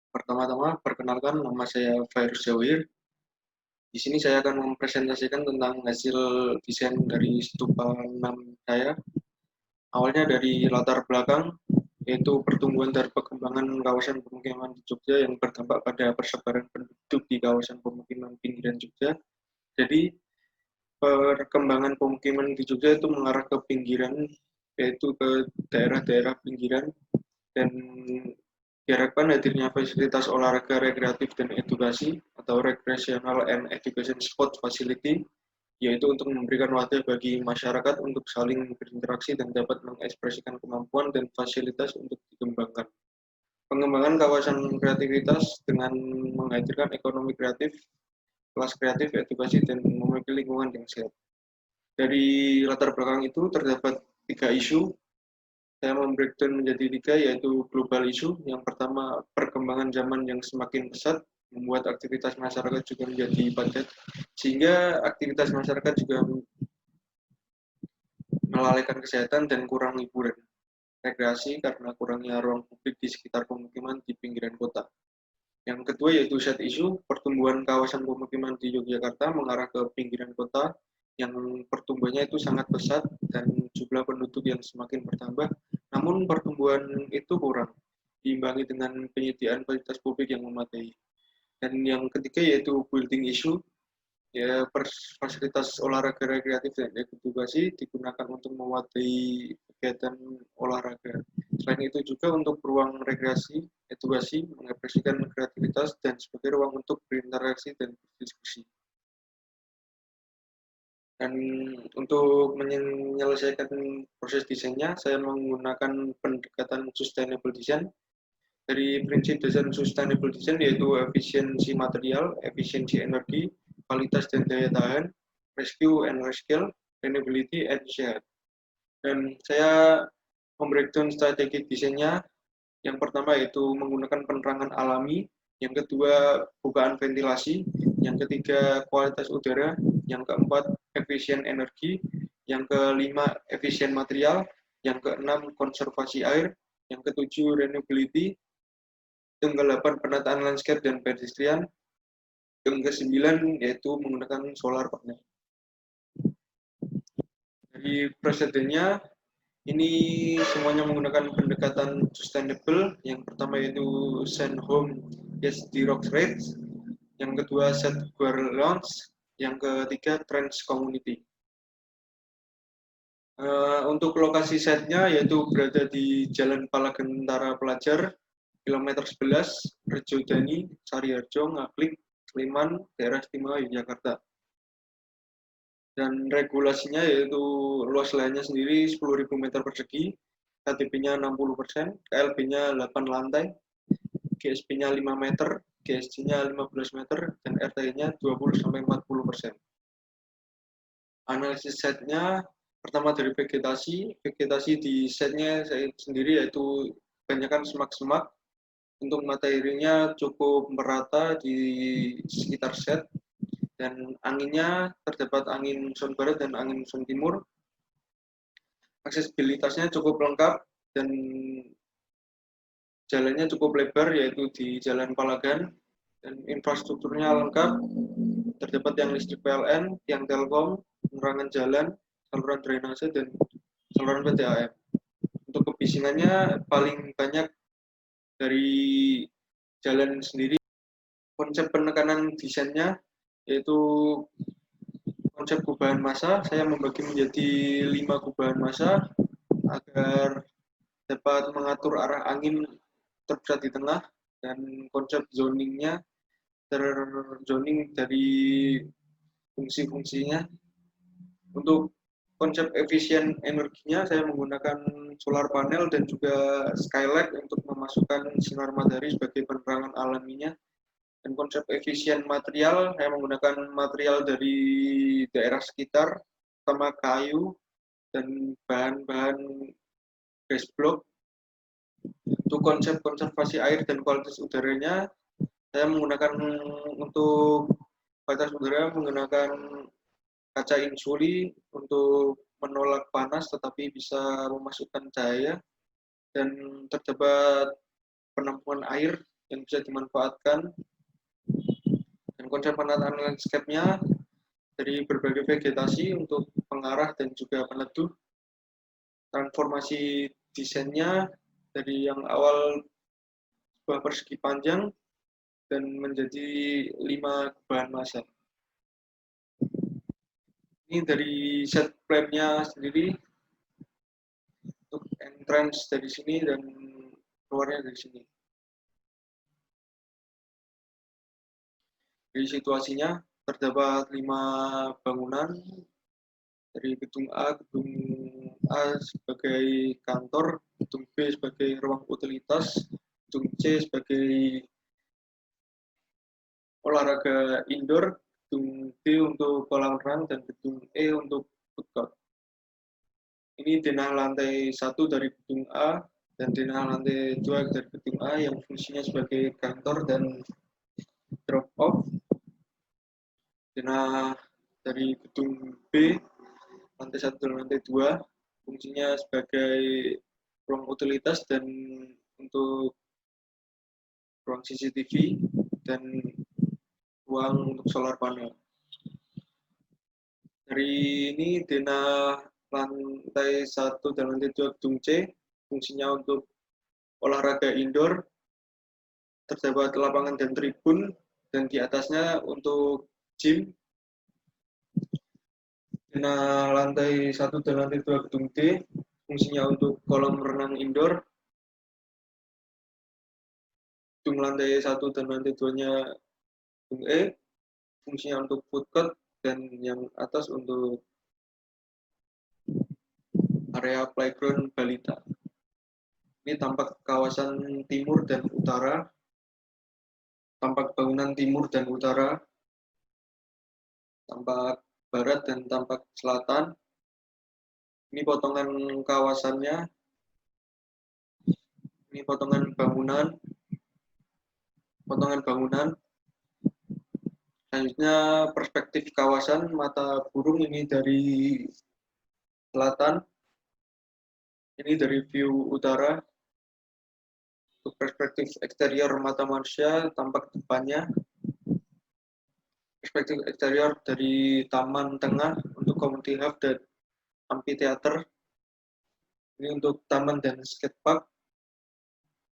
Pertama-tama, perkenalkan nama saya Fairuz Jawir. Di sini saya akan mempresentasikan tentang hasil desain dari stupa 6 saya. Awalnya dari latar belakang, yaitu pertumbuhan dan perkembangan kawasan pemukiman di Jogja yang berdampak pada persebaran penduduk di kawasan pemukiman pinggiran Jogja. Jadi, perkembangan pemukiman di Jogja itu mengarah ke pinggiran, yaitu ke daerah-daerah pinggiran, dan diharapkan hadirnya fasilitas olahraga rekreatif dan edukasi atau recreational and education sport facility, yaitu untuk memberikan wadah bagi masyarakat untuk saling berinteraksi dan dapat mengekspresikan kemampuan dan fasilitas untuk dikembangkan. Pengembangan kawasan kreativitas dengan menghadirkan ekonomi kreatif, kelas kreatif, edukasi, dan memiliki lingkungan yang sehat. Dari latar belakang itu terdapat 3 isu. Saya membreakdown menjadi 3, yaitu global issue. Yang pertama, perkembangan zaman yang semakin pesat membuat aktivitas masyarakat juga menjadi padat, sehingga aktivitas masyarakat juga melalaikan kesehatan dan kurang hiburan rekreasi karena kurangnya ruang publik di sekitar pemukiman di pinggiran kota. Yang kedua yaitu set isu, pertumbuhan kawasan pemukiman di Yogyakarta mengarah ke pinggiran kota yang pertumbuhannya itu sangat pesat dan jumlah penduduk yang semakin bertambah, namun pertumbuhan itu kurang diimbangi dengan penyediaan fasilitas publik yang memadai. Dan yang ketiga yaitu building issue, ya fasilitas olahraga rekreatif dan edukasi digunakan untuk mewadai kegiatan olahraga. Selain itu juga untuk ruang rekreasi, edukasi, mengekspresikan kreativitas dan sebagai ruang untuk berinteraksi dan berdiskusi. Dan untuk menyelesaikan proses desainnya, saya menggunakan pendekatan sustainable design. Dari prinsip desain sustainable design yaitu efisiensi material, efisiensi energi, kualitas dan daya tahan, rescue and rescale, sustainability and share. Dan saya membreakdown strategi desainnya. Yang pertama yaitu menggunakan penerangan alami, yang kedua bukaan ventilasi, yang ketiga kualitas udara, yang keempat efisien energi, yang kelima efisien material, yang keenam konservasi air, yang ketujuh renewability, yang ke-8 penataan landscape dan pedestrian, yang ke-9 yaitu menggunakan solar panel. Dari presidennya, ini semuanya menggunakan pendekatan sustainable. Yang pertama yaitu Send Home Yes di Rock Rates, yang kedua Set Square Lounge, yang ketiga Trends Community. Untuk lokasi setnya yaitu berada di Jalan Palagentara Pelajar, kilometer 11, Rejo Dani, Sariharjo, Ngaglik, Sleman, Daerah Istimewa Yogyakarta. Dan regulasinya yaitu luas lahannya sendiri 10.000 meter persegi, KTP-nya 60%, KLB-nya 8 lantai, GSP-nya 5 meter, GSG-nya 15 meter, dan RT-nya 20-40%. Analisis setnya, pertama dari vegetasi di setnya saya sendiri yaitu kebanyakan semak-semak, untuk materinya cukup merata di sekitar set, dan anginnya terdapat angin muson barat dan angin muson timur. Aksesibilitasnya cukup lengkap dan jalannya cukup lebar yaitu di Jalan Palagan, dan infrastrukturnya lengkap, terdapat yang listrik PLN, tiang Telkom, penerangan jalan, saluran drainase, dan saluran PDAM. Untuk kebisingannya paling banyak dari jalan sendiri. Konsep penekanan desainnya yaitu konsep gubahan massa. Saya membagi menjadi 5 gubahan massa agar dapat mengatur arah angin terpusat di tengah, dan konsep zoningnya terzoning dari fungsi-fungsinya. Untuk konsep efisien energinya saya menggunakan solar panel dan juga skylight untuk memasukkan sinar matahari sebagai penerangan alaminya. Dan konsep efisien material saya menggunakan material dari daerah sekitar, terutama kayu dan bahan-bahan base block. Untuk konsep konservasi air dan kualitas udaranya, saya menggunakan untuk kualitas udara menggunakan kaca insuli untuk menolak panas tetapi bisa memasukkan cahaya, dan terdapat penampungan air yang bisa dimanfaatkan. Dan konsep penataan landscape-nya dari berbagai vegetasi untuk pengarah dan juga peneduh. Transformasi desainnya dari yang awal sebuah persegi panjang dan menjadi 5 bahan massa. Ini dari set plan-nya sendiri untuk entrance dari sini dan keluarnya dari sini. Dari situasinya terdapat 5 bangunan dari gedung A sebagai kantor, gedung B sebagai ruang utilitas, gedung C sebagai olahraga indoor, gedung D untuk kolam renang, dan gedung E untuk food court. Ini denah lantai 1 dari gedung A dan denah lantai 2 dari gedung A yang fungsinya sebagai kantor dan drop off. Denah dari gedung B lantai 1 dan lantai 2 fungsinya sebagai ruang utilitas dan untuk ruang CCTV dan ruang untuk solar panel. Dari ini denah lantai 1 dan lantai 2 gedung C fungsinya untuk olahraga indoor, terdapat lapangan dan tribun, dan di atasnya untuk gym. Denah lantai 1 dan lantai 2 gedung D fungsinya untuk kolam renang indoor. Gedung lantai 1 dan lantai 2-nya gedung E fungsinya untuk food court, dan yang atas untuk area playground balita. Ini tampak kawasan timur dan utara, tampak bangunan timur dan utara, tampak barat dan tampak selatan. Ini potongan kawasannya, ini potongan bangunan. Selanjutnya perspektif kawasan mata burung, ini dari selatan, ini dari view utara. Untuk perspektif eksterior mata manusia tampak depannya. Perspektif eksterior dari taman tengah untuk community hub dan amphitheater. Ini untuk taman dan skatepark.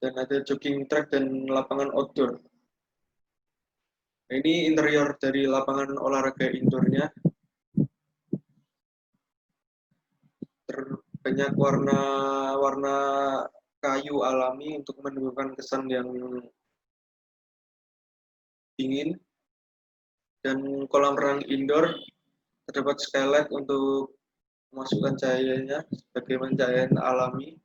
Dan ada jogging track dan lapangan outdoor. Nah, ini interior dari lapangan olahraga indoornya. Banyak warna kayu alami untuk menimbulkan kesan yang dingin. Dan kolam renang indoor terdapat skylight untuk memasukkan cahayanya sebagai pencahayaan alami.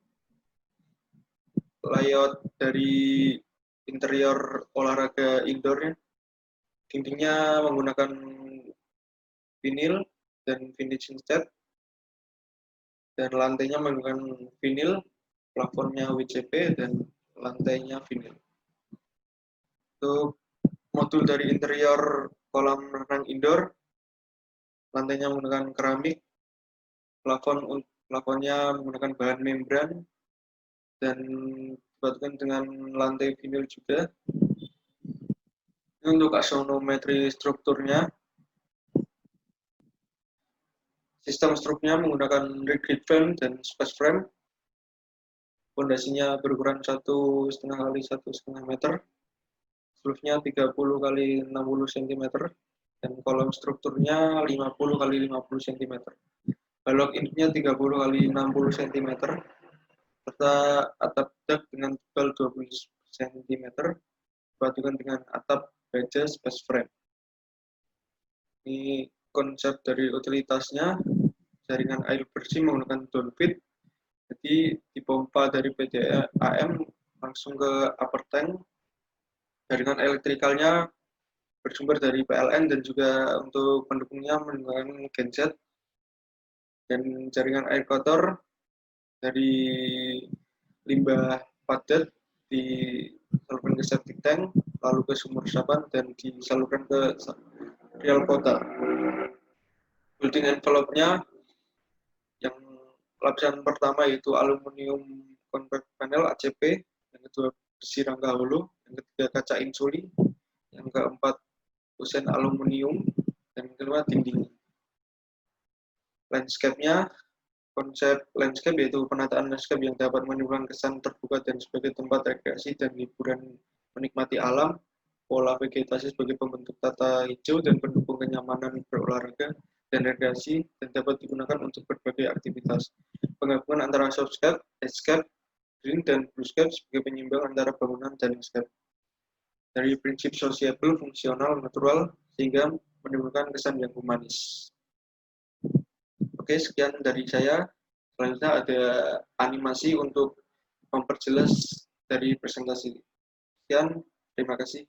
Layout dari interior olahraga indoornya, dindingnya menggunakan vinil dan vintage cat, dan lantainya menggunakan vinil, plafonnya WCP, dan lantainya vinil. Untuk modul dari interior kolam renang indoor, lantainya menggunakan keramik, plafonnya menggunakan bahan membran, dan dibuatkan dengan lantai vinil juga. Ini untuk aksonometri strukturnya. Sistem struknya menggunakan rigid frame dan space frame. Fondasinya berukuran 1,5 kali 1,5 meter. Roofnya 30 kali 60 cm. Dan kolom strukturnya 50 kali 50 cm. Balok intinya 30 kali 60 cm. Serta atap dak dengan tebal 20 cm. Dipadukan dengan atap baja space frame. Ini konsep dari utilitasnya. Jaringan air bersih menggunakan downfeed, jadi dipompa dari PDAM langsung ke upper tank. Jaringan elektrikalnya bersumber dari PLN dan juga untuk pendukungnya menggunakan genset. Dan jaringan air kotor dari limbah padat disalurkan ke septic tank, lalu ke sumur resapan dan disalurkan ke real kota. Building envelope-nya yang lapisan pertama yaitu aluminium compact panel ACP, yang kedua besi rangka holo, yang ketiga kaca insuli, yang keempat kusen aluminium, dan yang kelima dinding. Landscape-nya, konsep landscape yaitu penataan landscape yang dapat menimbulkan kesan terbuka dan sebagai tempat rekreasi dan hiburan menikmati alam, pola vegetasi sebagai pembentuk tata hijau dan pendukung kenyamanan berolahraga dan rekreasi, dan dapat digunakan untuk berbagai aktivitas. Penggabungan antara softscape, edgescape, green, dan bluescape sebagai penyeimbang antara bangunan dan landscape. Dari prinsip sociable, fungsional, natural, sehingga menimbulkan kesan yang humanis. Oke, sekian dari saya. Selanjutnya ada animasi untuk memperjelas dari presentasi. Sekian, terima kasih.